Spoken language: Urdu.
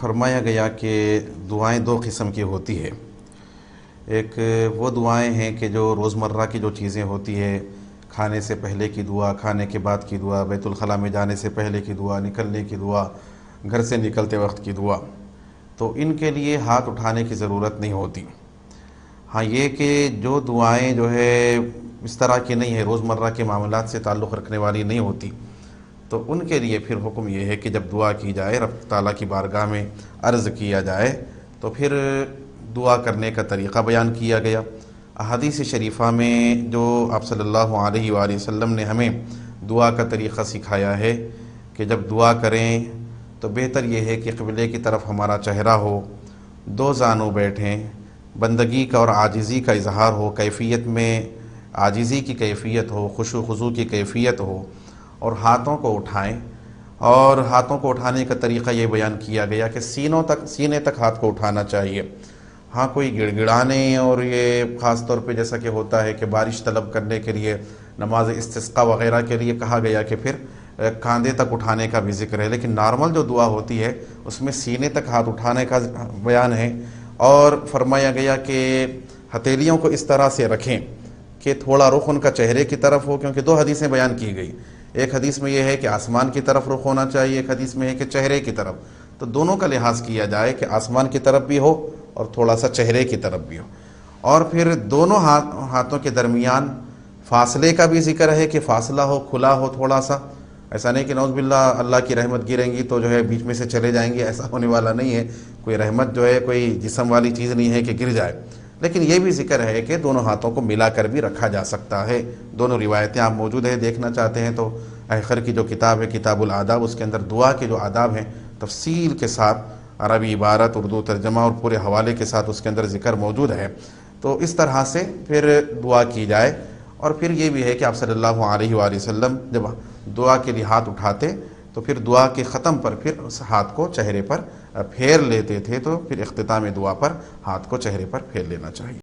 فرمایا گیا کہ دعائیں دو قسم کی ہوتی ہے۔ ایک وہ دعائیں ہیں کہ جو روزمرہ کی جو چیزیں ہوتی ہے، کھانے سے پہلے کی دعا، کھانے کے بعد کی دعا، بیت الخلاء میں جانے سے پہلے کی دعا، نکلنے کی دعا، گھر سے نکلتے وقت کی دعا، تو ان کے لیے ہاتھ اٹھانے کی ضرورت نہیں ہوتی۔ ہاں یہ کہ جو دعائیں جو ہے اس طرح کی نہیں ہے، روزمرہ کے معاملات سے تعلق رکھنے والی نہیں ہوتی، تو ان کے لیے پھر حکم یہ ہے کہ جب دعا کی جائے، رب تعالیٰ کی بارگاہ میں عرض کیا جائے، تو پھر دعا کرنے کا طریقہ بیان کیا گیا۔ احادیث شریفہ میں جو آپ صلی اللہ علیہ وآلہ وسلم نے ہمیں دعا کا طریقہ سکھایا ہے کہ جب دعا کریں تو بہتر یہ ہے کہ قبلے کی طرف ہمارا چہرہ ہو، دو زانوں بیٹھیں، بندگی کا اور عاجزی کا اظہار ہو، کیفیت میں عاجزی کی کیفیت ہو، خشوع و خضوع کی کیفیت ہو، اور ہاتھوں کو اٹھائیں۔ اور ہاتھوں کو اٹھانے کا طریقہ یہ بیان کیا گیا کہ سینے تک ہاتھ کو اٹھانا چاہیے۔ ہاں کوئی گڑ گڑانے اور یہ خاص طور پہ جیسا کہ ہوتا ہے کہ بارش طلب کرنے کے لیے، نماز استسقاء وغیرہ کے لیے کہا گیا کہ پھر کاندھے تک اٹھانے کا بھی ذکر ہے، لیکن نارمل جو دعا ہوتی ہے اس میں سینے تک ہاتھ اٹھانے کا بیان ہے۔ اور فرمایا گیا کہ ہتھیلیوں کو اس طرح سے رکھیں کہ تھوڑا رخ ان کا چہرے کی طرف ہو، کیونکہ دو حدیثیں بیان کی گئی، ایک حدیث میں یہ ہے کہ آسمان کی طرف رخ ہونا چاہیے، ایک حدیث میں ہے کہ چہرے کی طرف، تو دونوں کا لحاظ کیا جائے کہ آسمان کی طرف بھی ہو اور تھوڑا سا چہرے کی طرف بھی ہو۔ اور پھر دونوں ہاتھوں کے درمیان فاصلے کا بھی ذکر ہے کہ فاصلہ ہو، کھلا ہو تھوڑا سا، ایسا نہیں کہ نعوذ باللہ اللہ کی رحمت گریں گی تو جو ہے بیچ میں سے چلے جائیں گے، ایسا ہونے والا نہیں ہے۔ کوئی رحمت جو ہے کوئی جسم والی چیز نہیں ہے کہ گر جائے، لیکن یہ بھی ذکر ہے کہ دونوں ہاتھوں کو ملا کر بھی رکھا جا سکتا ہے۔ دونوں روایتیں آپ موجود ہیں، دیکھنا چاہتے ہیں تو آخر کی جو کتاب ہے کتاب الآداب، اس کے اندر دعا کے جو آداب ہیں تفصیل کے ساتھ، عربی عبارت، اردو ترجمہ اور پورے حوالے کے ساتھ اس کے اندر ذکر موجود ہے۔ تو اس طرح سے پھر دعا کی جائے۔ اور پھر یہ بھی ہے کہ آپ صلی اللہ علیہ وآلہ وسلم جب دعا کے لیے ہاتھ اٹھاتے تو پھر دعا کے ختم پر پھر اس ہاتھ کو چہرے پر پھیر لیتے تھے، تو پھر اختتام دعا پر ہاتھ کو چہرے پر پھیر لینا چاہیے۔